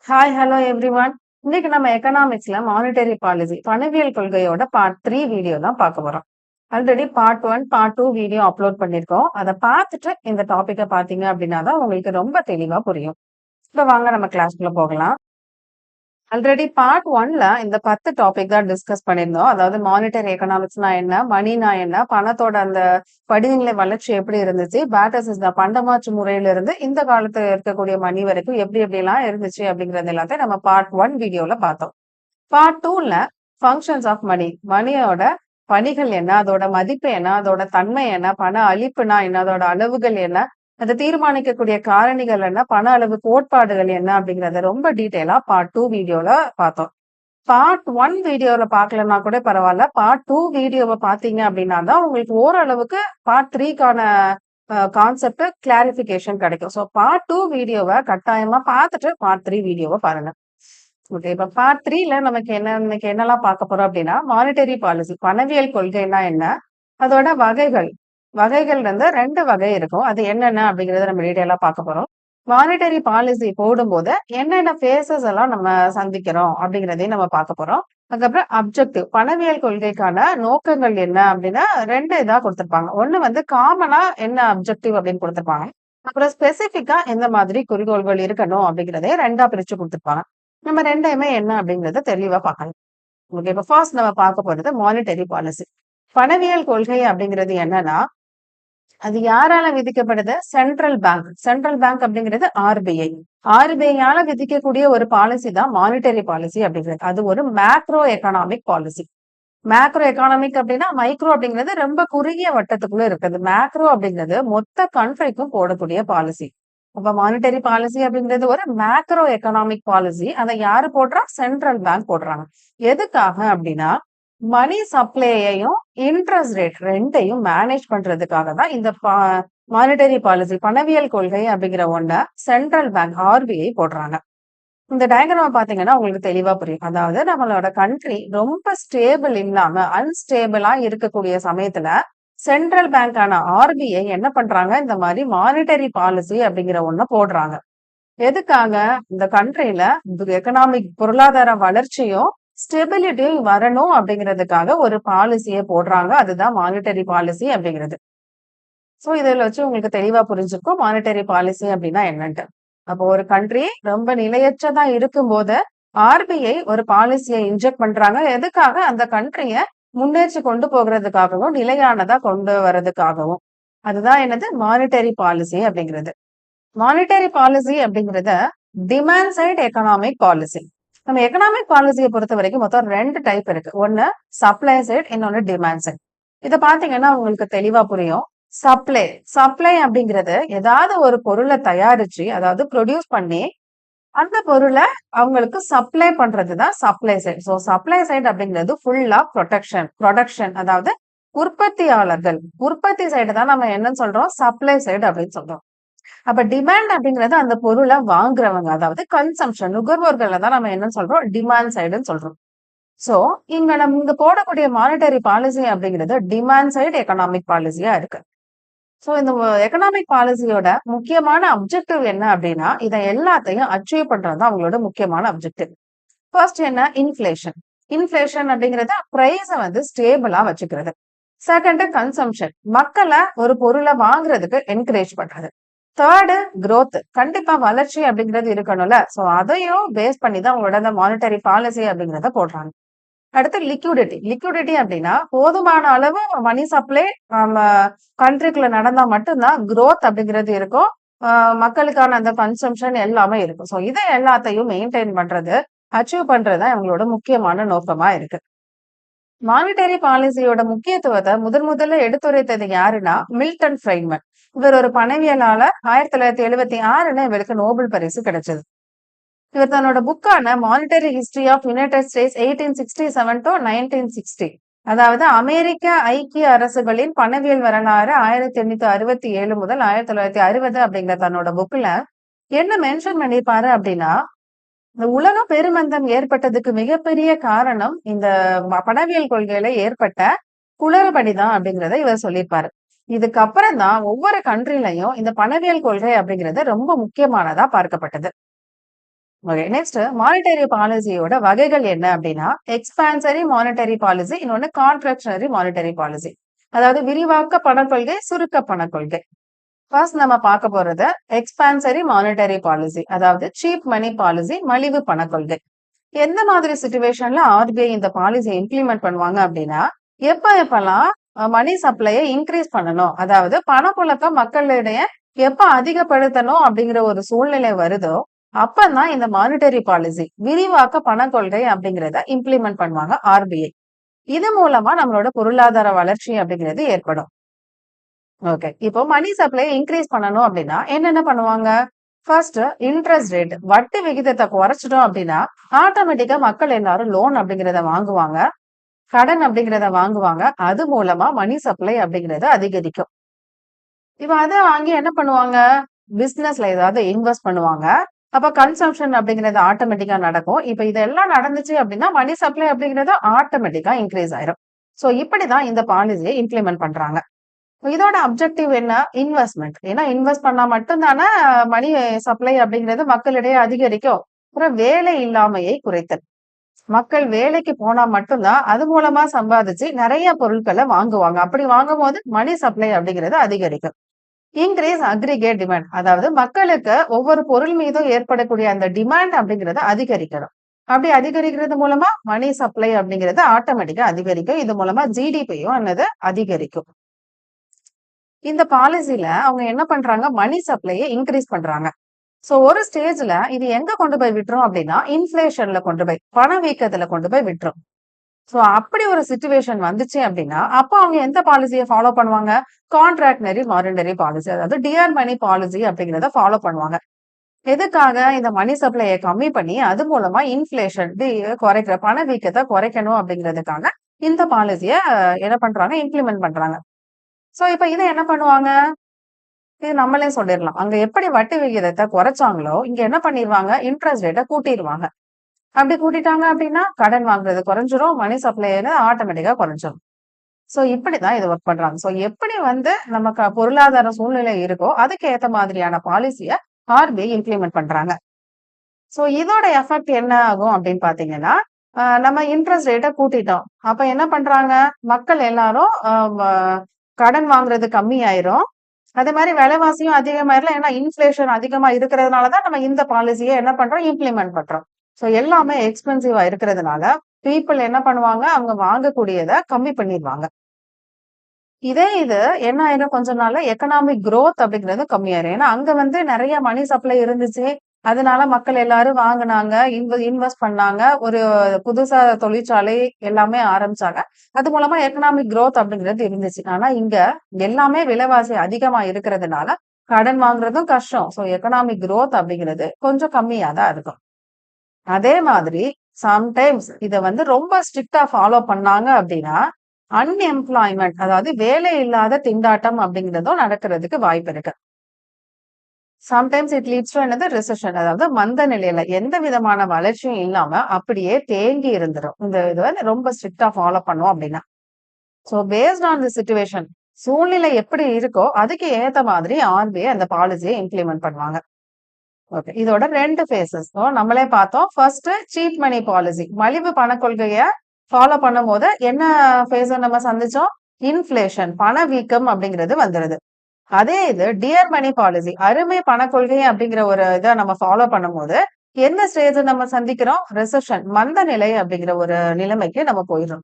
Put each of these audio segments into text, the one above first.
Hi, hello everyone. இன்னைக்கு நம்ம எக்கனாமிக்ஸ்ல monetary policy பணவியல் கொள்கையோட part 3 video தான் பார்க்க போறோம். Already part 1, part 2 video upload பண்ணியிருக்கோம். அத பார்த்துட்டு இந்த டாபிக்க பார்த்தீங்க அப்படின்னா தான் உங்களுக்கு ரொம்ப தெளிவா புரியும். இப்ப வாங்க நம்ம கிளாஸ்க்குள்ள போகலாம். ஆல்ரெடி பார்ட் 1ல இந்த 10 டாபிக் தான் டிஸ்கஸ் பண்ணியிருந்தோம். அதாவது மானிட்டரி எக்கனாமிக்ஸ்னா என்ன? மணினா என்ன? பணத்தோட அந்த படிநிலை வளர்ச்சி எப்படி இருந்துச்சு? பேட்டர் சிஸ்டம் பண்டமாற்று முறையிலிருந்து இந்த காலத்துல இருக்கக்கூடிய மணி வரைக்கும் எப்படி எப்படிலாம் இருந்துச்சு அப்படிங்கிறது எல்லாத்தையும் நம்ம பார்ட் 1 வீடியோல பார்த்தோம். பார்ட் 2ல ஃபங்ஷன்ஸ் ஆஃப் மணி. மணியோட பணிகள் என்ன? அதோட மதிப்பு என்ன? அதோட தன்மை என்ன? பண அளிப்புனா என்ன? அதோட அளவுகள் என்ன? அத தீர்மானிக்கக்கூடிய காரணிகள் என்ன? பண அளவு கோட்பாடுகள் என்ன? அப்படிங்கிறத ரொம்ப டீட்டெயிலா பார்ட் 2 வீடியோல பார்த்தோம். பார்ட் 1 வீடியோல பார்க்கலன்னா கூட பரவால்ல. பார்ட் 2 வீடியோவ பார்த்தீங்க அப்படின்னா தான் உங்களுக்கு ஓரளவுக்கு பார்ட் 3க்கான கான்செப்ட் கிளாரிஃபிகேஷன் கிடைக்கும். ஸோ பார்ட் 2 வீடியோவ கட்டாயமா பார்த்துட்டு பார்ட் 3 வீடியோவ பாருங்க. ஓகே. இப்ப பார்ட் 3ல நமக்கு இன்னைக்கு என்னலாம் பார்க்க போறோம் அப்படின்னா, மானிட்டரி பாலிசி பணவியல் கொள்கைன்னா என்ன? அதோட வகைகள். வகைகள் வந்து 2 வகை இருக்கும். அது என்னென்ன அப்படிங்கிறத நம்ம டீட்டெயிலா பார்க்க போறோம். மானிட்டரி பாலிசி போடும்போது என்னென்ன ஃபேஸஸ் எல்லாம் நம்ம சந்திக்கிறோம் அப்படிங்கிறதையும் நம்ம பார்க்க போறோம். அதுக்கப்புறம் அப்ஜெக்டிவ் பணவியல் கொள்கைக்கான நோக்கங்கள் என்ன அப்படின்னா 2 இதா குடுத்திருப்பாங்க. ஒண்ணு வந்து காமனா என்ன அப்ஜெக்டிவ் அப்படின்னு குடுத்திருப்பாங்க. அப்புறம் ஸ்பெசிஃபிக்கா எந்த மாதிரி குறிக்கோள்கள் இருக்கணும் அப்படிங்கிறதையும் 2ஆ பிரிச்சு குடுத்திருப்பாங்க. நம்ம 2யுமே என்ன அப்படிங்கிறத தெளிவா பார்க்கலாம். ஓகே. இப்ப ஃபர்ஸ்ட் நம்ம பார்க்க போறது மானிட்டரி பாலிசி. பணவியல் கொள்கை அப்படிங்கிறது என்னன்னா, அது யாரால விதிக்கப்படுது? Central bank. சென்ட்ரல் பேங்க் அப்படிங்கிறது ஆர்பிஐ. ஆர்பிஐயால விதிக்கக்கூடிய ஒரு பாலிசி தான் மானிட்டரி பாலிசி அப்படிங்கிறது. அது ஒரு macro economic policy. Macro economic அப்படின்னா, மைக்ரோ அப்படிங்கிறது ரொம்ப குறுகிய வட்டத்துக்குள்ள இருக்குது. மேக்ரோ அப்படிங்கிறது மொத்த கண்ட்ரிக்கும் போடக்கூடிய பாலிசி. அப்ப மானிட்டரி பாலிசி அப்படிங்கிறது ஒரு மேக்ரோ எக்கனாமிக் பாலிசி. அத யாரு போடுறா? சென்ட்ரல் பேங்க் போடுறாங்க. எதுக்காக அப்படின்னா, மணி சப்ளையையும், இன்ட்ரெஸ்ட் ரேட் 2யும் மேனேஜ் பண்றதுக்காக தான் இந்த மானிட்டரி பாலிசி பணவியல் கொள்கை அப்படிங்கிற ஒண்ண சென்ட்ரல் பேங்க் ஆர்பிஐ போடுறாங்க. இந்த டயகிராம பார்த்தீங்கன்னா, உங்களுக்கு தெளிவா புரியும். அதாவது நம்மளோட கண்ட்ரி ரொம்ப ஸ்டேபிள் இல்லாம, அன்ஸ்டேபிளா இருக்கக்கூடிய சமயத்துல, சென்ட்ரல் பேங்க்கான ஆர்பிஐ என்ன பண்றாங்க? இந்த மாரி மானிட்டரி பாலிசி அப்படிங்கிற ஒண்ண போடுறாங்க. எதுக்காக? இந்த கண்ட்ரில எக்கனாமிக் பொருளாதார வளர்ச்சியும், ஸ்டெபிலிட்டியும் வரணும் அப்படிங்கிறதுக்காக ஒரு பாலிசிய போடுறாங்க. அதுதான் மானிட்டரி பாலிசி அப்படிங்கிறது. சோ, இதுல வச்சு உங்களுக்கு தெளிவா புரிஞ்சிருக்கும். மானிட்டரி பாலிசி அப்டின்னா என்னன்ட்டு. அப்போ ஒரு கண்ட்ரி ரொம்ப நிலையற்றதா இருக்கும்போது, ஆர்பிஐ ஒரு பாலிசிய இன்ஜெக்ட் பண்றாங்க. எதுக்காக? அந்த கண்ட்ரிய முன்னேற்றி கொண்டு போகுறதுக்காகவும், நிலையானதா கொண்டு வரதுக்காகவும். அதுதான் என்னது? மானிட்டரி பாலிசி அப்படிங்கிறது. மானிட்டரி பாலிசி அப்படிங்கிறத டிமாண்ட் சைட் எக்கனாமிக் பாலிசி. நம்ம எக்கனாமிக் பாலிசிய பொறுத்தவரைக்கும் மொத்தம் 2 டைப் இருக்கு. ஒண்ணு சப்ளை சைட், இன்னொன்னு டிமாண்ட் சைட். இத பார்த்தீங்கன்னா உங்களுக்கு தெளிவா புரியும். சப்ளை சப்ளை அப்படிங்கிறது ஏதாவது ஒரு பொருள தயாரிச்சு, அதாவது ப்ரொடியூஸ் பண்ணி, அந்த பொருள அவங்களுக்கு சப்ளை பண்றது தான் supply side. So supply side அப்படிங்கிறது ஃபுல்லா புரொடக்ஷன் அதாவது உற்பத்தியாளர்கள். உற்பத்தி சைடு தான் நம்ம என்னன்னு சொல்றோம்? சப்ளை சைடு அப்படின்னு சொல்றோம். அப்ப டிமாண்ட் அப்படிங்கிறது அந்த பொருள வாங்குறவங்க. அதாவது கன்சம்ப்ஷன் நுகர்வோர்கள தான் நம்ம என்னன்னு சொல்றோம்? டிமாண்ட் சைடுன்னு சொல்றோம். சோ, இங்க போடக்கூடிய மானிட்டரி பாலிசி அப்படிங்கிறது டிமாண்ட் சைடு எக்கனாமிக் பாலிசியா இருக்கு. சோ, இந்த எக்கனாமிக் பாலிசியோட முக்கியமான அப்ஜெக்டிவ் என்ன அப்படின்னா, இத எல்லாத்தையும் அச்சீவ் பண்றது தான் அவங்களோட முக்கியமான அப்ஜெக்டிவ். ஃபர்ஸ்ட் என்ன? இன்ஃப்ளேஷன். இன்ஃப்ளேஷன் அப்படிங்கிறது பிரைஸ வந்து ஸ்டேபிளா வச்சுக்கிறது. Second consumption. மக்கள ஒரு பொருள வாங்குறதுக்கு என்கரேஜ் பண்றது. Third growth. கண்டிப்பா வளர்ச்சி அப்படிங்கிறது இருக்கணும்ல. சோ, அதையும் பேஸ் பண்ணி தான் அவங்களோட அந்த மானிட்டரி பாலிசி அப்படிங்கிறத போடுறாங்க. அடுத்து லிக்விடிட்டி. லிக்விடிட்டி அப்படின்னா, போதுமான அளவு மணி சப்ளை நம்ம கண்ட்ரிக்குள்ள நடந்தா மட்டும் தான் குரோத் அப்படிங்கிறது இருக்கும். அ மக்களுக்கான அந்த கன்சம்ப்ஷன் எல்லாமே இருக்கும். சோ இத எல்லாத்தையும் மெயின்டெயின் பண்றது, அச்சீவ் பண்றது தான் இவங்களோட முக்கியமான நோக்கமா இருக்கு. மானிட்டரி பாலிசியோட முக்கியத்துவத்த முதல்ல எடுத்துரைத்தது யாருன்னா, மில்டன் ஃப்ரைட்மன். இவர் ஒரு பணவியலாளர். 1976ல இவருக்கு நோபல் பரிசு கிடைச்சது. இவர் தன்னோட புக்கான monetary history of United States 1867 to 1960 அதாவது அமெரிக்க ஐக்கிய அரசுகளின் பணவியல் வரலாறு 1867 முதல் 1960 அப்படிங்கிற தன்னோட புக்ல என்ன மென்ஷன் பண்ணிருப்பாரு அப்படின்னா, இந்த உலக பெருமந்தம் ஏற்பட்டதுக்கு மிகப்பெரிய காரணம் இந்த பணவியல் கொள்கையில ஏற்பட்ட குளறுபடிதான் அப்படிங்கிறத இவர் சொல்லியிருப்பாரு. இதுக்கப்புறம் தான் ஒவ்வொரு கண்ட்ரிலையும் இந்த பணவியல் கொள்கை அப்படிங்கிறது ரொம்ப முக்கியமானதா பார்க்கப்பட்டது. ஓகே. நெக்ஸ்ட் மானிட்டரி பாலிசியோட வகைகள் என்ன அப்படின்னா, எக்ஸ்பான்சரி மானிட்டரி பாலிசி, இன்னொன்னு கான்ட்ராக்ஷனரி மானிட்டரி பாலிசி. அதாவது விரிவாக்க பணக் கொள்கை, சுருக்க பணக் கொள்கை. ஃபர்ஸ்ட் நம்ம பார்க்க போறது எக்ஸ்பான்சரி மானிட்டரி பாலிசி, அதாவது சீப் மணி பாலிசி, மலிவு பணக் கொள்கை. எந்த மாதிரி சிச்சுவேஷன்ல ஆர்பிஐ இந்த பாலிசியை இம்ப்ளிமெண்ட் பண்ணுவாங்க அப்படின்னா, எப்பெல்லாம் மணி சப்ளையை இன்க்ரீஸ் பண்ணணும், அதாவது பணப்புழக்கம் மக்களிடையே எப்ப அதிகப்படுத்தணும் அப்படிங்கிற ஒரு சூழ்நிலை வருதோ, அப்பதான் இந்த மானிட்டரி பாலிசி விரிவாக்க பணக் கொள்கை அப்படிங்கிறத இம்ப்ளிமெண்ட் பண்ணுவாங்க ஆர்பிஐ. இது மூலமா நம்மளோட பொருளாதார வளர்ச்சி அப்படிங்கிறது ஏற்படும். ஓகே. இப்போ மணி சப்ளை இன்க்ரீஸ் பண்ணணும் அப்படின்னா என்னென்ன பண்ணுவாங்க? ஃபர்ஸ்ட் இன்ட்ரெஸ்ட் ரேட், வட்டி விகிதத்தை குறைச்சிட்டோம் அப்படின்னா ஆட்டோமேட்டிக்கா மக்கள் எல்லாரும் லோன் அப்படிங்கிறத வாங்குவாங்க, கடன் அப்படிங்கிறத வாங்குவாங்க. அது மூலமா மணி சப்ளை அப்படிங்கிறது அதிகரிக்கும். இப்ப அதை வாங்கி என்ன பண்ணுவாங்க? பிசினஸ்ல ஏதாவது இன்வெஸ்ட் பண்ணுவாங்க. அப்ப கன்சம்ஷன் அப்படிங்கிறது ஆட்டோமேட்டிக்கா நடக்கும். இப்ப இதெல்லாம் நடந்துச்சு அப்படின்னா மணி சப்ளை அப்படிங்கிறது ஆட்டோமேட்டிக்கா இன்க்ரீஸ் ஆயிரும். சோ இப்படிதான் இந்த பாலிசியை இம்ப்ளிமெண்ட் பண்றாங்க. இதோட அப்ஜெக்டிவ் என்ன? இன்வெஸ்ட்மெண்ட். ஏன்னா இன்வெஸ்ட் பண்ணா மட்டும் தானே மணி சப்ளை அப்படிங்கிறது மக்களிடையே அதிகரிக்கும். அப்புறம் வேலை இல்லாமையை குறைத்தல். மக்கள் வேலைக்கு போனா மட்டும்தான் அது மூலமா சம்பாதிச்சு நிறைய பொருட்களை வாங்குவாங்க. அப்படி வாங்கும்போது மணி சப்ளை அப்படிங்கிறது அதிகரிக்கும். இன்கிரீஸ் அக்ரிகேட் டிமாண்ட், அதாவது மக்களுக்கு ஒவ்வொரு பொருள் மீதும் ஏற்படக்கூடிய அந்த டிமாண்ட் அப்படிங்கறத அதிகரிக்கணும். அப்படி அதிகரிக்கிறது மூலமா மணி சப்ளை அப்படிங்கிறது ஆட்டோமேட்டிக்கா அதிகரிக்கும். இது மூலமா ஜிடிபியும் என்னது அதிகரிக்கும். இந்த பாலிசில அவங்க என்ன பண்றாங்க? மணி சப்ளையை இன்க்ரீஸ் பண்றாங்க. சோ ஒரு ஸ்டேஜ்ல இது எங்க கொண்டு போய் விட்டுரும் அப்படின்னா, இன்ஃபிளேஷன்ல கொண்டு போய் பணவீக்கத்துல கொண்டு போய் விட்டுரும். சோ அப்படி ஒரு சிச்சுவேஷன் வந்துச்சு அப்படின்னா, அப்ப அவங்க எந்த பாலிசியை ஃபாலோ பண்ணுவாங்க? கான்ட்ராக்டனரி மானிட்டரி பாலிசி, அதாவது டியர் மணி பாலிசி அப்படிங்கிறத ஃபாலோ பண்ணுவாங்க. எதுக்காக? இந்த மணி சப்ளையை கம்மி பண்ணி அது மூலமா இன்ஃபிளேஷன் குறைக்கிற பணவீக்கத்தை குறைக்கணும் அப்படிங்கிறதுக்காக இந்த பாலிசிய என்ன பண்றாங்க? இம்ப்ளிமெண்ட் பண்றாங்க. சோ இப்ப இதை என்ன பண்ணுவாங்க? இது நம்மளே சொல்லிடலாம். அங்க எப்படி வட்டி விகிதத்தை குறைச்சாங்களோ, இங்க என்ன பண்ணிருவாங்க? இன்ட்ரெஸ்ட் ரேட்டை கூட்டிருவாங்க. அப்படி கூட்டிட்டாங்க அப்படின்னா கடன் வாங்குறது குறைஞ்சிரும், மணி சப்ளை ஆட்டோமேட்டிக்கா குறைஞ்சிரும். சோ இப்படிதான் இது ஒர்க் பண்றாங்க. சோ எப்படி நமக்கு பொருளாதார சூழ்நிலை இருக்கோ அதுக்கு ஏத்த மாதிரியான பாலிசிய ஆர்பிஐ இம்ப்ளிமெண்ட் பண்றாங்க. சோ இதோட எஃபெக்ட் என்ன ஆகும் அப்படின்னு பாத்தீங்கன்னா, நம்ம இன்ட்ரெஸ்ட் ரேட்டை கூட்டிட்டோம். அப்ப என்ன பண்றாங்க? மக்கள் எல்லாரும் கடன் வாங்குறது கம்மி ஆயிரும். அதே மாதிரி விலைவாசியும் அதிகமாயிரல. ஏன்னா இன்ஃபிளேஷன் அதிகமா இருக்கிறதுனாலதான் நம்ம இந்த பாலிசியை என்ன பண்றோம்? இம்ப்ளிமெண்ட் பண்றோம். சோ எல்லாமே எக்ஸ்பென்சிவா இருக்கிறதுனால பீப்புள் என்ன பண்ணுவாங்க? அவங்க வாங்கக்கூடியதை கம்மி பண்ணிடுவாங்க. இது என்ன ஆயிரும்? கொஞ்ச நாள்ல எக்கனாமிக் growth அப்படிங்கிறது கம்மியாயிரும். ஏன்னா அங்க நிறைய மணி சப்ளை இருந்துச்சு. அதனால மக்கள் எல்லாரும் வாங்குனாங்க, இன்வெஸ்ட் பண்ணாங்க. ஒரு புதுசா தொழிற்சாலை எல்லாமே ஆரம்பிச்சாங்க. அது மூலமா எக்கனாமிக் growth அப்படிங்கிறது இருந்துச்சு. ஆனா இங்க எல்லாமே விலைவாசி அதிகமா இருக்கிறதுனால கடன் வாங்குறதும் கஷ்டம். சோ எக்கனாமிக் growth அப்படிங்கிறது கொஞ்சம் கம்மியா தான் இருக்கும். அதே மாதிரி சம்டைம்ஸ் இத ரொம்ப ஸ்ட்ரிக்ட்டா ஃபாலோ பண்ணாங்க அப்படின்னா, அன்எம்ப்ளாய்மென்ட், அதாவது வேலை இல்லாத திண்டாட்டம் அப்படிங்கிறதும் நடக்கிறதுக்கு வாய்ப்பு இருக்கு. சம்டைம்ஸ் இட் லீட்ஸ் டு என்னது? ரிசெஷன், அதாவது மந்த நிலையில எந்த விதமான வளர்ச்சியும் இல்லாம அப்படியே தேங்கி இருந்துரும். இது ரொம்ப ஸ்ட்ரிக்ட்டா ஃபாலோ பண்ணோம் அப்படின்னா. So based on the situation, சூழ்நிலை எப்படி இருக்கோ அதுக்கு ஏத்த மாதிரி ஆர்பிஐ அந்த பாலிசியை இம்ப்ளிமெண்ட் பண்ணுவாங்க. ஓகே. இதோட 2 ஃபேஸஸ் நம்மளே பார்த்தோம். ஃபர்ஸ்ட் சீப் மணி பாலிசி, மலிவு பணக் கொள்கைய ஃபாலோ பண்ணும்போது என்ன ஃபேஸ நம்ம சந்திச்சோம்? இன்ஃபிளேஷன், பணவீக்கம் அப்படிங்கிறது வந்துருது. அதே இது டியர் மணி பாலிசி, அருமை பணக் கொள்கை அப்படிங்கிற ஒரு இதை நம்ம ஃபாலோ பண்ணும்போது எந்த ஸ்டேஜ் நம்ம சந்திக்கிறோம்? ரிசெஷன், மந்த நிலை அப்படிங்கிற ஒரு நிலைமைக்கு நம்ம போயிடும்.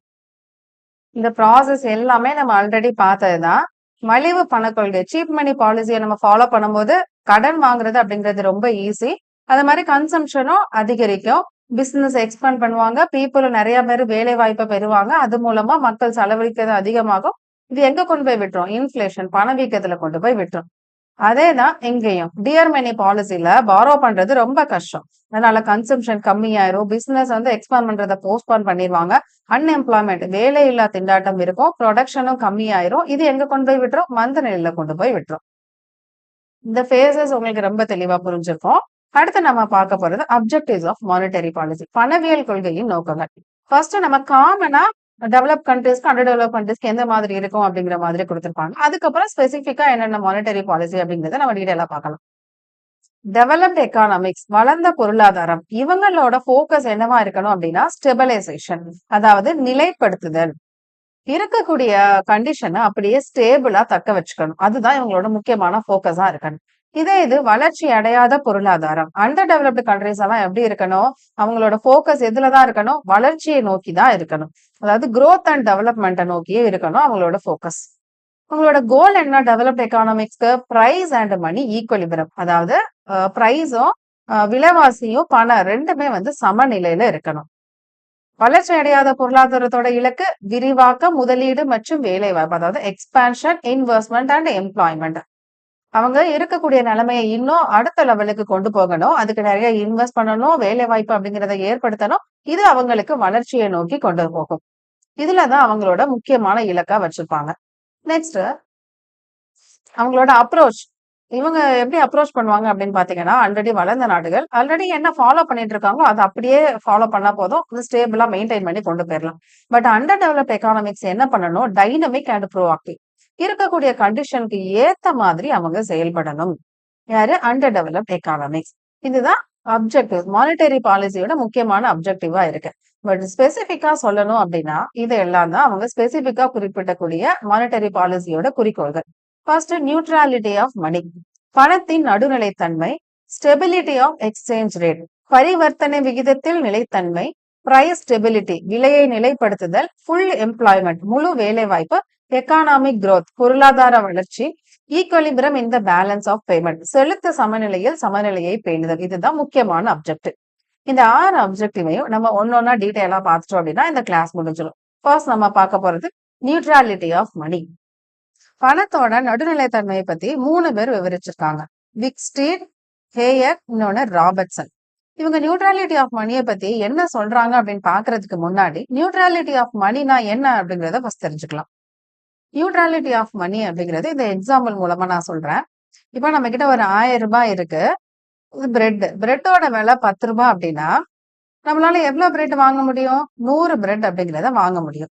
இந்த ப்ராசஸ் எல்லாமே நம்ம ஆல்ரெடி பார்த்ததுதான். மலிவு பணக் கொள்கை, சீப் மணி பாலிசியை நம்ம ஃபாலோ பண்ணும்போது கடன் வாங்குறது அப்படிங்கிறது ரொம்ப ஈஸி. அது மாதிரி கன்சம்ஷனும் அதிகரிக்கும். பிசினஸ் எக்ஸ்பேண்ட் பண்ணுவாங்க. பீப்புளும் நிறைய பேர் வேலை வாய்ப்பை பெறுவாங்க. அது மூலமா மக்கள் செலவழிக்கிறது அதிகமாகும். இது எங்க கொண்டு போய் விட்டுரும்? இன்ஃபிளேஷன், பணவீக்கத்துல கொண்டு போய் விட்டுரும். அதேதான் இங்கேயும். டியர் மணி பாலிசில பாரோ பண்றது ரொம்ப கஷ்டம். அதனால கன்சம்ஷன் கம்மியாயிரும். பிசினஸ் எக்ஸ்பேண்ட் பண்றதை போஸ்ட்போன் பண்ணிடுவாங்க. அன்எம்ப்ளாய்மெண்ட், வேலை இல்லா திண்டாட்டம் இருக்கும். ப்ரொடக்ஷனும் கம்மியாயிரும். இது எங்க கொண்டு போய் விட்டுரும்? மந்த நிலையில கொண்டு போய் விட்டுரும். இந்த ஃபேஸஸ் உங்களுக்கு ரொம்ப தெளிவா புரிஞ்சிருக்கும். அடுத்து நம்ம பார்க்க போறது அப்ஜெக்டிவ்ஸ் ஆஃப் மானிட்டரி பாலிசி, பணவியல் கொள்கையின் நோக்கங்கள். ஃபர்ஸ்ட் நம்ம காமனா டெவலப் கண்ட்ரீஸ்க்கு அண்டர் டெவலப் கண்ட்ரீஸ்க்கு எந்த மாதிரி இருக்கும் அப்படிங்கிற மாதிரி கொடுத்திருப்பாங்க. அதுக்கப்புறம் ஸ்பெசிபிக்கா என்னென்ன மானிட்டரி பாலிசி அப்படிங்கறத நம்ம டீடைலா பார்க்கலாம். டெவலப்ட் எக்கானமிக்ஸ் வளர்ந்த பொருளாதாரம் இவங்களோட ஃபோக்கஸ் என்னவா இருக்கணும் அப்படின்னா ஸ்டெபிலைசேஷன், அதாவது நிலைப்படுத்துதல். இருக்கக்கூடிய கண்டிஷனை அப்படியே ஸ்டேபிளா தக்க வச்சுக்கணும். அதுதான் இவங்களோட முக்கியமான ஃபோக்கஸா இருக்கணும். இதே இது வளர்ச்சி அடையாத பொருளாதாரம், அண்டர் டெவலப்டு கண்ட்ரிஸ் எல்லாம் எப்படி இருக்கணும்? அவங்களோட ஃபோக்கஸ் எதுலதான் இருக்கணும்? வளர்ச்சியை நோக்கி தான் இருக்கணும். அதாவது growth அண்ட் டெவலப்மெண்ட்டை நோக்கியே இருக்கணும் அவங்களோட ஃபோக்கஸ். உங்களோட கோல் என்ன developed எக்கானமிக்ஸ்க்கு? Price and money equilibrium, அதாவது பிரைஸும் விலைவாசியும் பணம் ரெண்டுமே வந்து சமநிலையில இருக்கணும். வளர்ச்சி அடையாத பொருளாதாரத்தோட இலக்கு விரிவாக்கம், முதலீடு மற்றும் வேலைவாய்ப்பு, அதாவது எக்ஸ்பான்ஷன், இன்வெஸ்ட்மெண்ட் அண்ட் எம்ப்ளாய்மெண்ட். அவங்க இருக்கக்கூடிய நிலைமையை இன்னும் அடுத்த லெவலுக்கு கொண்டு போகணும். அதுக்கு நிறைய இன்வெஸ்ட் பண்ணணும், வேலை வாய்ப்பு அப்படிங்கிறத ஏற்படுத்தணும். இது அவங்களுக்கு வளர்ச்சியை நோக்கி கொண்டு போகும். இதுலதான் அவங்களோட முக்கியமான இலக்கா வச்சிருப்பாங்க. நெக்ஸ்ட் அவங்களோட அப்ரோச். இவங்க எப்படி அப்ரோச் பண்ணுவாங்க அப்படின்னு பாத்தீங்கன்னா, ஆல்ரெடி வளர்ந்த நாடுகள் ஆல்ரெடி என்ன ஃபாலோ பண்ணிட்டு இருக்காங்களோ அதை அப்படியே ஃபாலோ பண்ணா போதும், ஸ்டேபிளா மெயின்டைன் பண்ணி கொண்டு போயிடலாம். பட் அண்டர் டெவலப் எக்கானமிக்ஸ் என்ன பண்ணணும்? டைனமிக் அண்ட் ப்ரோஆக்டிவ், இருக்கக்கூடிய கண்டிஷனுக்கு ஏத்த மாதிரி அவங்க செயல்படணும். யாரு? Under developed economics. இதுதான் அப்ஜெக்டிவ், மானிட்டரி பாலிசியோட முக்கியமான அப்ஜெக்டிவா இருக்கு. பட் ஸ்பெசிபிக்கா சொல்லணும் அப்படின்னா இது எல்லாம் தான் அவங்க ஸ்பெசிபிக்கா குறிப்பிடக்கூடிய மானிட்டரி பாலிசியோட குறிக்கோள்கள். ஃபர்ஸ்ட், நியூட்ராலிட்டி ஆஃப் மணி, பணத்தின் நடுநிலைத்தன்மை. ஸ்டெபிலிட்டி ஆஃப் எக்ஸ்சேஞ்ச் ரேட், பரிவர்த்தனை விகிதத்தில் நிலைத்தன்மை. பிரைஸ் ஸ்டெபிலிட்டி, விலையை நிலைப்படுத்துதல். ஃபுல் எம்ப்ளாய்மெண்ட், முழு வேலை வாய்ப்பு. எக்கானாமிக் growth, பொருளாதார வளர்ச்சி. Equilibrium in the balance of payment, செலுத்து சமநிலையில் சமநிலையை பேணுதல். இதுதான் முக்கியமான அப்ஜெக்டிவ். இந்த 6 அப்ஜெக்டிவையும் நம்ம ஒன்னொன்னா டீடைலா பார்த்துட்டோம் அப்படின்னா இந்த கிளாஸ் முடிஞ்சிடும். ஃபர்ஸ்ட் நம்ம பார்க்க போறது நியூட்ராலிட்டி ஆஃப் மணி. பணத்தோட நடுநிலைத்தன்மையை பத்தி 3 பேர் விவரிச்சிருக்காங்க. விக்ஸ்டீன், ஹேயர், இன்னொன்னு ராபர்ட்சன். இவங்க நியூட்ராலிட்டி ஆஃப் மணியை பத்தி என்ன சொல்றாங்க அப்படின்னு பாக்குறதுக்கு முன்னாடி நியூட்ராலிட்டி ஆஃப் மணினா என்ன அப்படிங்கறத ஃபர்ஸ்ட் தெரிஞ்சுக்கலாம். நியூட்ராலிட்டி ஆஃப் மணி அப்படிங்கிறது இந்த எக்ஸாம்பிள் மூலமா நான் சொல்றேன். இப்ப நம்ம கிட்ட ஒரு 1000 ரூபாய் இருக்கு. இது பிரெட்டோட விலை 10 ரூபாய் அப்படின்னா நம்மளால எவ்வளவு பிரெட் வாங்க முடியும்? 100 பிரெட் அப்படிங்கிறத வாங்க முடியும்.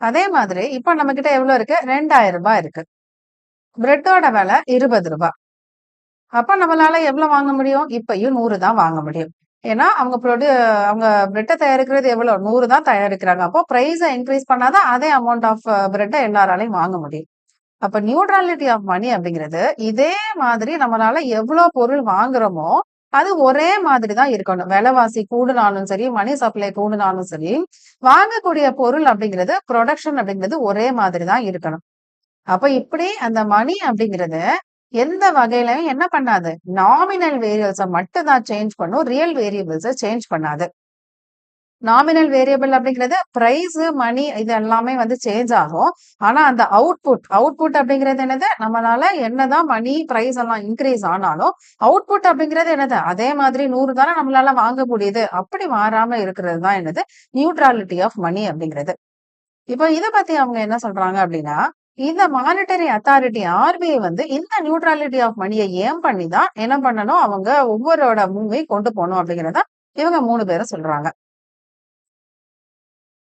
அதே மாதிரி இப்ப நம்ம கிட்ட எவ்வளவு இருக்கு? 2000 ரூபாய் இருக்கு. பிரெட்டோட விலை 20 ரூபாய். அப்ப நம்மளால எவ்வளவு வாங்க முடியும்? இப்பயும் 100 தான் வாங்க முடியும். ஏன்னா அவங்க அவங்க பிரெட்டை தயாரிக்கிறது எவ்வளவு? 100 தான் தயாரிக்கிறாங்க. அப்போ பிரைஸை இன்க்ரீஸ் பண்ணாதான் அதே அமௌண்ட் ஆஃப் பிரெட்டை எல்லாராலையும் வாங்க முடியும். அப்ப நியூட்ராலிட்டி ஆஃப் மணி அப்படிங்கிறது இதே மாதிரி நம்மளால எவ்வளவு பொருள் வாங்குறோமோ அது ஒரே மாதிரி தான் இருக்கணும். விலைவாசி கூடுனாலும் சரி, மணி சப்ளை கூடுனாலும் சரி, வாங்கக்கூடிய பொருள் அப்படிங்கிறது, ப்ரொடக்ஷன் அப்படிங்கிறது ஒரே மாதிரி தான் இருக்கணும். அப்ப இப்படி அந்த மணி அப்படிங்கிறது எந்த வகையிலையும் என்ன பண்ணாது? நாமினல் வேரியபிள்ஸை மட்டும் தான் சேஞ்ச் பண்ணும், ரியல் வேரியபிள்ஸை சேஞ்ச் பண்ணாது. நாமினல் வேரியபிள் அப்படிங்கிறது பிரைஸ், மணி இது எல்லாமே வந்து சேஞ்ச் ஆகும். ஆனா அந்த அவுட்புட் அப்படிங்கிறது என்னது? நம்மளால என்னதான் மணி பிரைஸ் எல்லாம் இன்க்ரீஸ் ஆனாலும் அவுட்புட் அப்படிங்கிறது என்னது? அதே மாதிரி 100 தானே நம்மளால வாங்க முடியுது. அப்படி மாறாம இருக்கிறது தான் என்னது? நியூட்ராலிட்டி ஆஃப் மணி அப்படிங்கிறது. இப்போ இதை பத்தி அவங்க என்ன சொல்றாங்க அப்படின்னா, இந்த மானிட்டரி அத்தாரிட்டி ஆர்பிஐ வந்து இந்த நியூட்ராலிட்டி ஆஃப் மணியை ஏம் பண்ணி தான் என்ன பண்ணணும்? அவங்க ஒவ்வொருவரோட மூவையும் கொண்டு போகணும் அப்படிங்கிறத இவங்க 3 பேரும் சொல்றாங்க.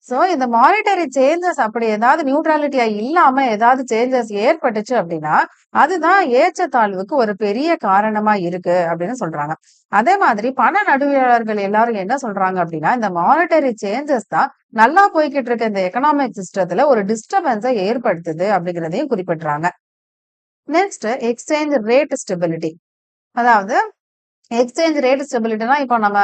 சோ இந்த மானிட்டரி சேஞ்சஸ் அப்படி ஏதாவது நியூட்ராலிட்டியா இல்லாம ஏதாவது சேஞ்சஸ் ஏற்பட்டுச்சு அப்படின்னா அதுதான் ஏற்றத்தாழ்வுக்கு ஒரு பெரிய காரணமா இருக்கு அப்படின்னு சொல்றாங்க. அதே மாதிரி பண நடுவியலாளர்கள் எல்லாரும் என்ன சொல்றாங்க அப்படின்னா, இந்த மானிட்டரி சேஞ்சஸ் தான் நல்லா போய்கிட்டு இருக்க இந்த எக்கனாமிக் சிஸ்டத்துல ஒரு டிஸ்டர்பன்ஸை ஏற்படுத்துது அப்படிங்கிறதையும் குறிப்பிடுறாங்க. Next, exchange rate stability. அதாவது எக்ஸ்சேஞ்ச் ரேட் ஸ்டெபிலிட்டினா இப்போ நம்ம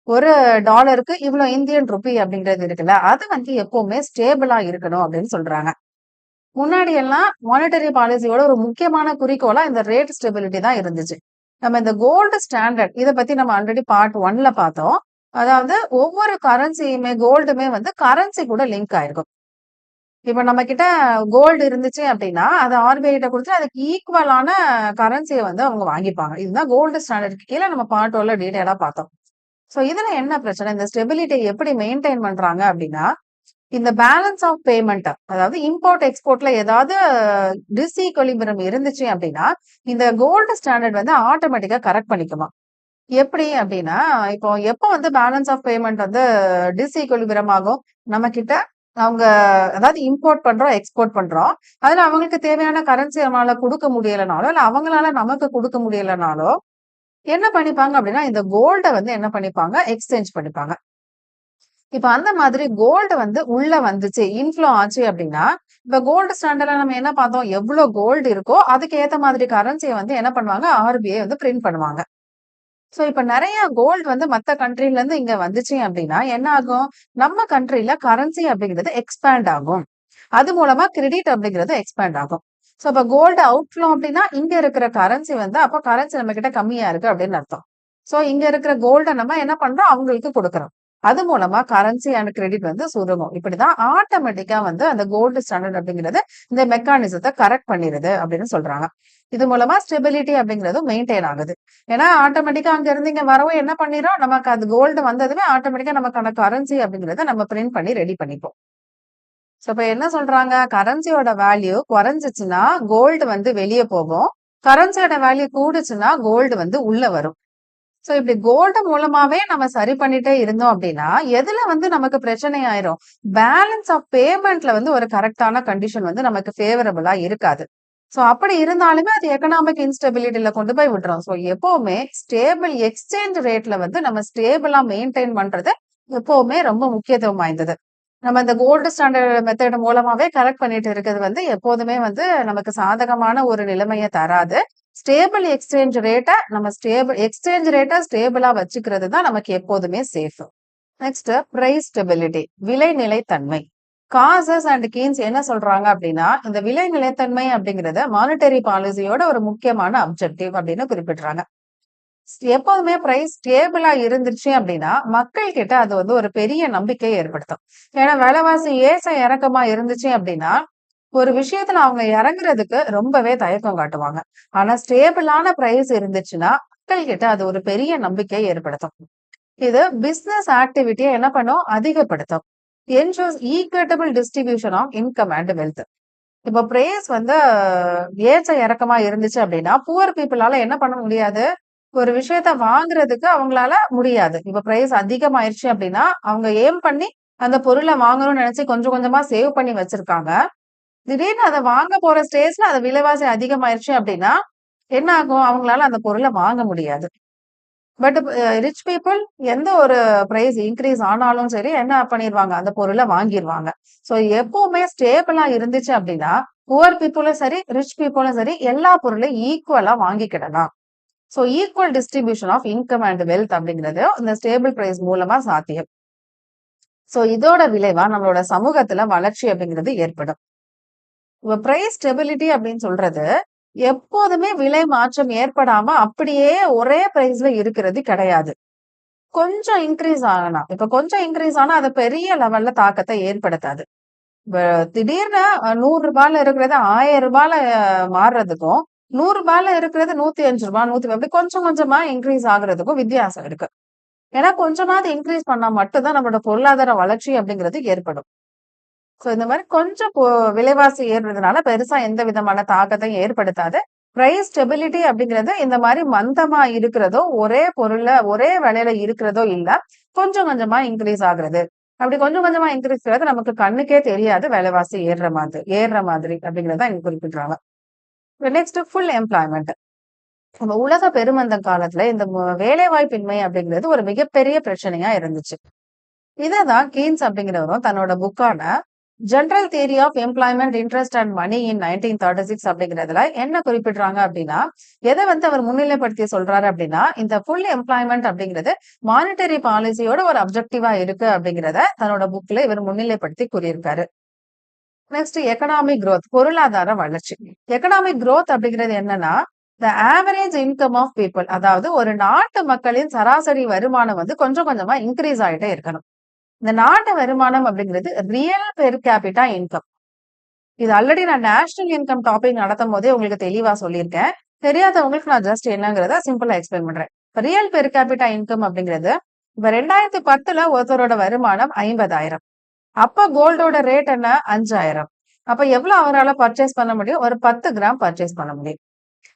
ஒரு டாலருக்கு இவ்வளவு இந்தியன் ருப்பி அப்படிங்கிறது இருக்குல்ல, அது வந்து எப்பவுமே ஸ்டேபிளா இருக்கணும் அப்படின்னு சொல்றாங்க. முன்னாடி எல்லாம் மானிட்டரி பாலிசியோட ஒரு முக்கியமான குறிக்கோளா இந்த ரேட் ஸ்டெபிலிட்டி தான் இருந்துச்சு. நம்ம இந்த கோல்டு ஸ்டாண்டர்ட் இதை பத்தி நம்ம ஆல்ரெடி பார்ட் 1ல பார்த்தோம். அதாவது ஒவ்வொரு கரன்சியுமே கோல்டுமே வந்து கரன்சி கூட லிங்க் ஆயிருக்கும். இப்ப நம்ம கிட்ட கோல்டு இருந்துச்சு அப்படின்னா அதை ஆர்பிஐ கிட்ட கொடுத்து அதுக்கு ஈக்குவலான கரன்சியை வந்து அவங்க வாங்கிப்பாங்க. இதுதான் கோல்டு ஸ்டாண்டர்டுக்கு கீழே நம்ம பார்ட் 1ல டீடைலா பார்த்தோம். சோ இதுல என்ன பிரச்சனை? இந்த ஸ்டெபிலிட்டி எப்படி மெயின்டைன் பண்றாங்க அப்படின்னா, இந்த பேலன்ஸ் ஆஃப் பேமெண்ட், அதாவது இம்போர்ட் எக்ஸ்போர்ட்ல ஏதாவது டிஸ்ஈக்வலிபிரம் இருந்துச்சு அப்படின்னா இந்த கோல்டு ஸ்டாண்டர்ட் வந்து ஆட்டோமேட்டிக்கா கரெக்ட் பண்ணிக்குமா. எப்படி அப்படின்னா, இப்போ எப்போ வந்து பேலன்ஸ் ஆஃப் பேமெண்ட் வந்து டிஸ்ஈக்வலிபிரம் ஆகும்? நம்ம கிட்ட அவங்க அதாவது இம்போர்ட் பண்றோம், எக்ஸ்போர்ட் பண்றோம். அதுல அவங்களுக்கு தேவையான கரன்சி நம்மளால குடுக்க முடியலனாலோ, இல்ல அவங்களால நமக்கு குடுக்க முடியலனாலோ, என்ன பண்ணிப்பாங்க அப்படின்னா, இந்த கோல்ட வந்து என்ன பண்ணிப்பாங்க, எக்ஸ்சேஞ்ச் பண்ணிப்பாங்க. இப்ப அந்த மாதிரி கோல்டு வந்து உள்ள வந்துச்சு, இன்ஃப்ளோ ஆச்சு அப்படின்னா, இப்ப கோல்டு ஸ்டாண்டர்ட்ல நம்ம என்ன பார்த்தோம், எவ்ளோ கோல்டு இருக்கோ, அதுக்கு ஏத்த மாதிரி கரன்சிய வந்து என்ன பண்ணுவாங்க, ஆர்பிஐ வந்து பிரிண்ட் பண்ணுவாங்க. சோ இப்ப நெறைய கோல்டு வந்து மத்த கண்ட்ரில இருந்து இங்க வந்துச்சு அப்படின்னா, என்ன ஆகும்? நம்ம கண்ட்ரில கரன்சி அப்படிங்கிறது எக்ஸ்பேண்ட் ஆகும். அது மூலமா கிரெடிட் அப்படிங்கிறது எக்ஸ்பேண்ட் ஆகும். சோ அப்ப கோல்டு அவுட்ஃப்ளோ அப்படின்னா, இங்க இருக்கிற கரன்சி வந்து அப்ப கரன்சி நம்ம கிட்ட கம்மியா இருக்கு அப்படின்னு அர்த்தம். சோ இங்க இருக்கிற கோல்ட நம்ம என்ன பண்றோம்? அவங்களுக்கு குடுக்குறோம். அது மூலமா கரன்சி அண்ட் கிரெடிட் வந்து சுருங்கும். இப்படிதான் ஆட்டோமேட்டிக்கா வந்து அந்த கோல்டு ஸ்டாண்டர்ட் அப்படிங்கிறது இந்த மெக்கானிசத்த கரெக்ட் பண்ணிருது அப்படின்னு சொல்றாங்க. இது மூலமா ஸ்டெபிலிட்டி அப்படிங்கிறதும் மெயின்டெயின் ஆகுது. ஏன்னா ஆட்டோமேட்டிக்கா அங்க இருந்து இங்க வரவும் என்ன பண்ணிரும், நமக்கு அது கோல்டு வந்ததுமே ஆட்டோமேட்டிக்கா நமக்கான கரன்சி அப்படிங்கிறத நம்ம பிரிண்ட் பண்ணி ரெடி பண்ணிப்போம். சோ இப்ப என்ன சொல்றாங்க, கரன்சியோட வேல்யூ குறைஞ்சிச்சுன்னா கோல்டு வந்து வெளிய போகும். கரன்சியோட வேல்யூ கூடுச்சுன்னா கோல்டு வந்து உள்ள வரும். சோ இப்படி கோல்டு மூலமாவே நம்ம சரி பண்ணிட்டே இருந்தோம் அப்படின்னா, எதுல வந்து நமக்கு பிரச்சனை ஆயிரும்? பேலன்ஸ் ஆஃப் பேமெண்ட்ல வந்து ஒரு கரெக்ட்டான கண்டிஷன் வந்து நமக்கு ஃபேவரபிளா இருக்காது. சோ அப்படி இருந்தாலுமே அது எக்கனாமிக் இன்ஸ்டபிலிட்டில கொண்டு போய் விட்டுரும். சோ எப்பவுமே ஸ்டேபிள் எக்ஸ்சேஞ்ச் ரேட்ல வந்து நம்ம ஸ்டேபிளா மெயின்டெயின் பண்றது எப்பவுமே ரொம்ப முக்கியத்துவம் வாய்ந்தது. நம்ம இந்த கோல்டு ஸ்டாண்டர்ட் மெத்தட் மூலமாவே கரெக்ட் பண்ணிட்டு இருக்கிறது வந்து எப்போதுமே வந்து நமக்கு சாதகமான ஒரு நிலைமைய தராது. ஸ்டேபிள் எக்ஸ்சேஞ்ச் ரேட்ட நம்ம எக்ஸ்சேஞ்ச் ரேட்ட ஸ்டேபிளா வச்சுக்கிறது தான் நமக்கு எப்போதுமே சேஃப். நெக்ஸ்ட் பிரைஸ் ஸ்டெபிலிட்டி, விலை நிலைத்தன்மை. காசஸ் அண்ட் கீன்ஸ் என்ன சொல்றாங்க அப்படின்னா, இந்த விலை நிலைத்தன்மை அப்படிங்கறது மானிட்டரி பாலிசியோட ஒரு முக்கியமான அப்ஜெக்டிவ் அப்படின்னு குறிப்பிடுறாங்க. எப்போதுமே பிரைஸ் ஸ்டேபிளா இருந்துச்சு அப்படின்னா, மக்கள் கிட்ட அது வந்து ஒரு பெரிய நம்பிக்கையை ஏற்படுத்தும். ஏன்னா விலைவாசி ஏற்ற இறக்கமா இருந்துச்சு அப்படின்னா, ஒரு விஷயத்துல அவங்க இறங்குறதுக்கு ரொம்பவே தயக்கம் காட்டுவாங்க. ஆனா ஸ்டேபிளான பிரைஸ் இருந்துச்சுன்னா, மக்கள் கிட்ட அது ஒரு பெரிய நம்பிக்கை ஏற்படுத்தும். இது பிசினஸ் ஆக்டிவிட்டியை என்ன பண்ணும், அதிகப்படுத்தும். Ensures equitable distribution of income and wealth. இப்போ பிரைஸ் வந்து ஏற்ற இறக்கமா இருந்துச்சு அப்படின்னா, புவர் பீப்புளால என்ன பண்ண முடியாது, ஒரு விஷயத்த வாங்குறதுக்கு அவங்களால முடியாது. இப்ப பிரைஸ் அதிகமாயிருச்சு அப்படின்னா, அவங்க ஏம் பண்ணி அந்த பொருள வாங்கணும்னு நினைச்சு கொஞ்சம் கொஞ்சமா சேவ் பண்ணி வச்சிருக்காங்க. திடீர்னு அத வாங்க போற ஸ்டேஜ்ல அது விலைவாசி அதிகமாயிருச்சு அப்படின்னா, என்ன ஆகும்? அவங்களால அந்த பொருள வாங்க முடியாது. பட் ரிச் பீப்பிள் எந்த ஒரு பிரைஸ் இன்கிரீஸ் ஆனாலும் சரி, என்ன பண்ணிருவாங்க? அந்த பொருள வாங்கிருவாங்க. சோ எப்பவுமே ஸ்டேபிளா இருந்துச்சு அப்படின்னா, புவர் பீப்புளும் சரி, ரிச் பீப்புளும் சரி, எல்லா பொருளையும் ஈக்குவலா வாங்கிக்கிடலாம். So equal distribution of income and wealth அப்படிங்கிறது இந்த ஸ்டேபிள் பிரைஸ் மூலமா சாத்தியம். சோ இதோட விளைவா நம்மளோட சமூகத்துல வளர்ச்சி அப்படிங்கிறது ஏற்படும். இப்ப பிரைஸ் ஸ்டெபிலிட்டி அப்படின்னு சொல்றது எப்போதுமே விலை மாற்றம் ஏற்படாம அப்படியே ஒரே பிரைஸ்ல இருக்கிறது கிடையாது. கொஞ்சம் இன்கிரீஸ் ஆகலாம். இப்ப கொஞ்சம் இன்கிரீஸ் ஆனா அது பெரிய லெவல்ல தாக்கத்தை ஏற்படுத்தாது. இப்ப திடீர்னு ரூ. 100 இருக்கிறது ரூ. 1000 மாறுறதுக்கும், ரூ. 100 இருக்கிறது ரூ. 105 150 அப்படி கொஞ்சம் கொஞ்சமா இன்கிரீஸ் ஆகுறதுக்கும் வித்தியாசம் இருக்கு. ஏன்னா கொஞ்சமாவது இன்கிரீஸ் பண்ணா மட்டும் தான் நம்மளோட பொருளாதார வளர்ச்சி அப்படிங்கிறது ஏற்படும். சோ இந்த மாரி கொஞ்சம் விலைவாசி ஏறுறதுனால பெருசா எந்த விதமான தாக்கத்தையும் ஏற்படுத்தாது. பிரைஸ் ஸ்டெபிலிட்டி அப்படிங்கிறது இந்த மாரி மந்தமா இருக்கிறதோ, ஒரே பொருள்ல ஒரே விலையில இருக்கிறதோ இல்ல. கொஞ்சம் கொஞ்சமா இன்கிரீஸ் ஆகுறது. அப்படி கொஞ்சம் கொஞ்சமா இன்கிரீஸ் ஆகுறது நமக்கு கண்ணுக்கே தெரியாது விலைவாசி ஏறுற மாதிரி அப்படிங்கிறத இங்க குறிப்பிடுறாங்க. Next full employment. நம்ம உலக பெருமந்தம் காலத்துல இந்த வேலைவாய்ப்பின்மை அப்படிங்கிறது ஒரு மிகப்பெரிய பிரச்சனையா இருந்துச்சு. இததான் கீன்ஸ் அப்படிங்கிறவரும் தன்னோட புக்கான general theory of employment interest and money in 1936 அப்படிங்கிறதுல என்ன குறிப்பிடுறாங்க அப்படின்னா, எதை வந்து அவர் முன்னிலைப்படுத்தி சொல்றாரு அப்படின்னா, இந்த ஃபுல் எம்ப்ளாய்மெண்ட் அப்படிங்கிறது மானிட்டரி பாலிசியோட ஒரு அப்ஜெக்டிவா இருக்கு அப்படிங்கிறத தன்னோட புக்ல இவர் முன்னிலைப்படுத்தி கூறியிருக்காரு. நெக்ஸ்ட் எக்கனாமிக் growth, பொருளாதார வளர்ச்சி. எக்கனாமிக் growth அப்படிங்கிறது என்னன்னா, the average income of people, அதாவது ஒரு நாட்டு மக்களின் சராசரி வருமானம் வந்து கொஞ்சம் கொஞ்சமா இன்க்ரீஸ் ஆயிட்டே இருக்கணும். இந்த நாட்டு வருமானம் அப்படிங்கிறது ரியல் பெர் கேபிட்டா இன்கம். இது ஆல்ரெடி நான் நேஷனல் இன்கம் டாபிக் நடத்தும் போதே உங்களுக்கு தெளிவா சொல்லியிருக்கேன். தெரியாதவங்களுக்கு நான் ஜஸ்ட் என்னங்கிறத சிம்பிளா எக்ஸ்பிளைன் பண்றேன். ரியல் பெர் கேபிட்டா இன்கம் அப்படிங்கிறது இப்ப 2010ல ஒருத்தரோட வருமானம் 50,000. அப்ப கோல்டோட ரேட் என்ன? 5,000. அப்ப எவ்வளவு அவரால பர்ச்சேஸ் பண்ண முடியும்? ஒரு 10 கிராம் பர்ச்சேஸ் பண்ண முடியும்.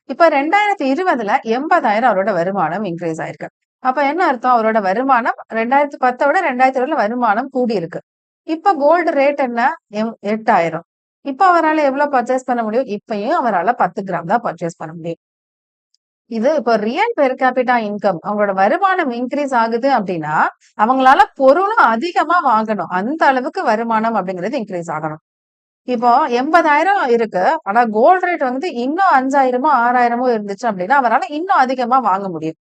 இப்ப 2020ல 80,000 அவரோட வருமானம் இன்க்ரீஸ் ஆயிருக்கு. அப்ப என்ன அர்த்தம்? அவரோட வருமானம் 2010 விட 2020ல வருமானம் கூடி இருக்கு. இப்ப கோல்டு ரேட் என்ன? 8,000. இப்ப அவரால எவ்வளவு பர்ச்சேஸ் பண்ண முடியும்? இப்பயும் அவரால 10 கிராம் தான் பர்ச்சேஸ் பண்ண முடியும். இது இப்போ ரியல் பெர் கேபிட்டா இன்கம் அவங்களோட வருமானம் இன்க்ரீஸ் ஆகுது அப்படின்னா, அவங்களால பொருளும் அதிகமா வாங்கணும். அந்த அளவுக்கு வருமானம் அப்படிங்கிறது இன்க்ரீஸ் ஆகணும். இப்போ 80,000 இருக்கு. ஆனா கோல்ட் ரேட் வந்து இன்னும் 5,000மோ, 6,000மோ இருந்துச்சு அப்படின்னா, அவரால இன்னும் அதிகமா வாங்க முடியும்.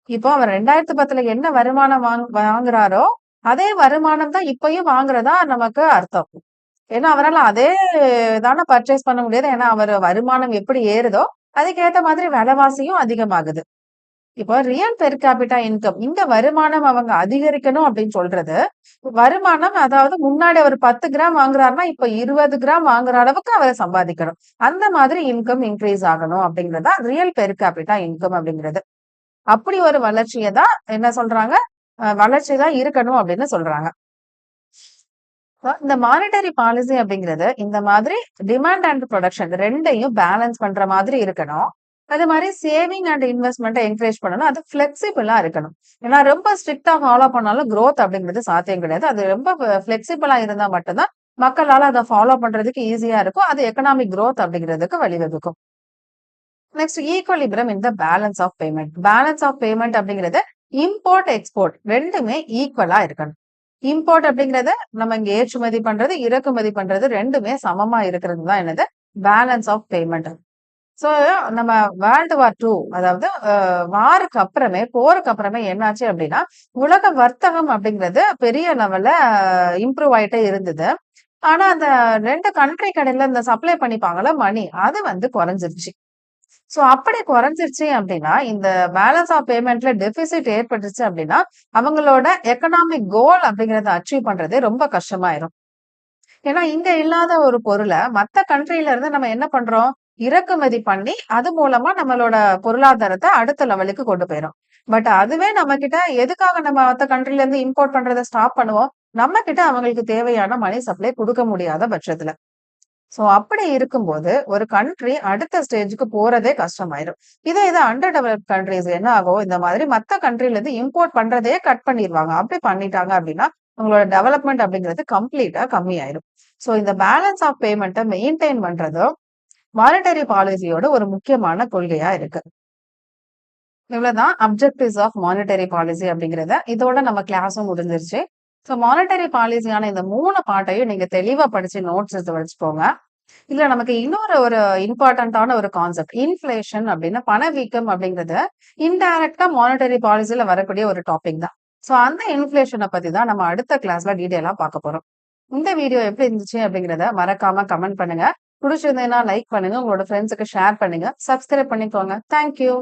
இப்போ அவர் 2010ல என்ன வருமானம் வாங்குறாரோ, அதே வருமானம் தான் இப்பயும் வாங்குறதா நமக்கு அர்த்தம். ஏன்னா, அவரால அதே தான பர்ச்சேஸ் பண்ண முடியாது. ஏன்னா, அவர் வருமானம் எப்படி ஏறுதோ, அதுக்கேத்த மாதிரி விலைவாசியும் அதிகமாகுது. இப்போ ரியல் பெர் கேபிட்டா இன்கம் இந்த வருமானம் அவங்க அதிகரிக்கணும் அப்படின்னு சொல்றது, வருமானம் அதாவது முன்னாடி அவர் 10 கிராம் வாங்குறாருன்னா, இப்ப 20 கிராம் வாங்குற அளவுக்கு அவர் சம்பாதிக்கணும். அந்த மாதிரி இன்கம் இன்க்ரீஸ் ஆகணும் அப்படிங்கிறது தான் ரியல் பெர் கேபிட்டா இன்கம் அப்படிங்கிறது. அப்படி ஒரு வளர்ச்சிய தான் என்ன சொல்றாங்க? வளர்ச்சி தான் இருக்கணும் அப்படின்னு சொல்றாங்க. இந்த மானிட்டரி பாலிசி அப்படிங்கிறது இந்த மாதிரி டிமாண்ட் அண்ட் ப்ரொடக்ஷன் 2யும் பேலன்ஸ் பண்ற மாதிரி இருக்கணும். அதே மாதிரி சேவிங் அண்ட் இன்வெஸ்ட்மெண்ட்டை என்கரேஜ் பண்ணணும். அது ஃபிளெக்சிபிளா இருக்கணும். ஏன்னா ரொம்ப ஸ்ட்ரிக்ட்டா ஃபாலோ பண்ணாலும் குரோத் அப்படிங்கிறது சாத்தியம் கிடையாது. அது ரொம்ப ஃபிளெக்சிபிளா இருந்தா மட்டும்தான் மக்களால அத ஃபாலோ பண்றதுக்கு ஈஸியா இருக்கும். அது எக்கனாமிக் குரோத் அப்படிங்கிறதுக்கு வழிவகுக்கும். Next equilibrium in the balance of payment. Balance of payment அப்படிங்கிறது இம்போர்ட், எக்ஸ்போர்ட் 2மே ஈக்குவலா இருக்கணும். இம்போர்ட் அப்படிங்கிறது நம்ம இங்க ஏற்றுமதி பண்றது, இறக்குமதி பண்றது 2மே சமமா இருக்கிறது தான் என்னது? Balance of payment. சோ நம்ம வேர்ல்டு வார் 2 அதாவது வாருக்கு அப்புறமே, போருக்கு அப்புறமே என்னாச்சு அப்படின்னா, உலக வர்த்தகம் அப்படிங்கிறது பெரிய லெவல்ல இம்ப்ரூவ் ஆயிட்டே இருந்தது. ஆனா அந்த 2 கண்ட்ரி கடையில இந்த சப்ளை பண்ணிப்பாங்கல்ல மணி, அது வந்து குறைஞ்சிருச்சு. சோ அப்படி குறைஞ்சிருச்சு அப்படின்னா, இந்த பேலன்ஸ் ஆஃப் பேமெண்ட்ல டெபிசிட் ஏற்பட்டுச்சு அப்படின்னா, அவங்களோட எக்கனாமிக் கோல் அப்படிங்கிறத அச்சீவ் பண்றதே ரொம்ப கஷ்டமாயிரும். ஏன்னா, இங்க இல்லாத ஒரு பொருள மத்த கண்ட்ரில இருந்து நம்ம என்ன பண்றோம்? இறக்குமதி பண்ணி, அது மூலமா நம்மளோட பொருளாதாரத்த அடுத்த லெவலுக்கு கொண்டு போயிரும். பட் அதுவே நம்மகிட்ட எதுக்காக நம்ம மத்த கண்ட்ரில இருந்து இம்போர்ட் பண்றத ஸ்டாப் பண்ணுவோம்? நம்மகிட்ட அவங்களுக்கு தேவையான மணி சப்ளை குடுக்க முடியாத பட்சத்துல. சோ அப்படி இருக்கும்போது, ஒரு கண்ட்ரி அடுத்த ஸ்டேஜ்க்கு போறதே கஷ்டமாயிரும். இது அண்டர் டெவலப்ட் கண்ட்ரீஸ் என்ன ஆகும்? இந்த மாதிரி மத்த கண்ட்ரில இருந்து இம்போர்ட் பண்றதையே கட் பண்ணிருவாங்க. அப்படி பண்ணிட்டாங்க அப்படின்னா, உங்களோட டெவலப்மெண்ட் அப்படிங்கிறது கம்ப்ளீட்டா கம்மியாயிரும். சோ இந்த பேலன்ஸ் ஆஃப் பேமெண்ட்ட மெயின்டெயின் பண்றதும், மானிட்டரி பாலிசியோட ஒரு முக்கியமான கொள்கையா இருக்கு. இவ்வளவுதான் அப்ஜெக்டிவ்ஸ் ஆஃப் மானிட்டரி பாலிசி அப்படிங்கிறத. இதோட நம்ம கிளாஸும் முடிஞ்சிருச்சு. சோ மானிட்டரி பாலிசியான இந்த 3 பார்ட்டையும் நீங்க தெளிவா படிச்சு நோட்ஸ் எடுத்து வச்சுக்கோங்க. இதுல நமக்கு இன்னொரு ஒரு இம்பார்ட்டன்டான ஒரு கான்செப்ட் இன்ஃப்ளேஷன் அப்படின்னு பணவீக்கம் அப்படிங்கிறது இன்டைரக்டா மானிட்டரி பாலிசில வரக்கூடிய ஒரு டாபிக் தான். சோ அந்த இன்ஃப்ளேஷனை பத்தி தான் நம்ம அடுத்த கிளாஸ்ல டீடைலா பார்க்க போறோம். இந்த வீடியோ எப்படி இருந்துச்சு அப்படிங்கிறத மறக்காம கமெண்ட் பண்ணுங்க. பிடிச்சிருந்தேன்னா லைக் பண்ணுங்க, உங்களோட ஃப்ரெண்ட்ஸுக்கு ஷேர் பண்ணுங்க, சப்ஸ்கிரைப் பண்ணிக்கோங்க. தேங்க்யூ.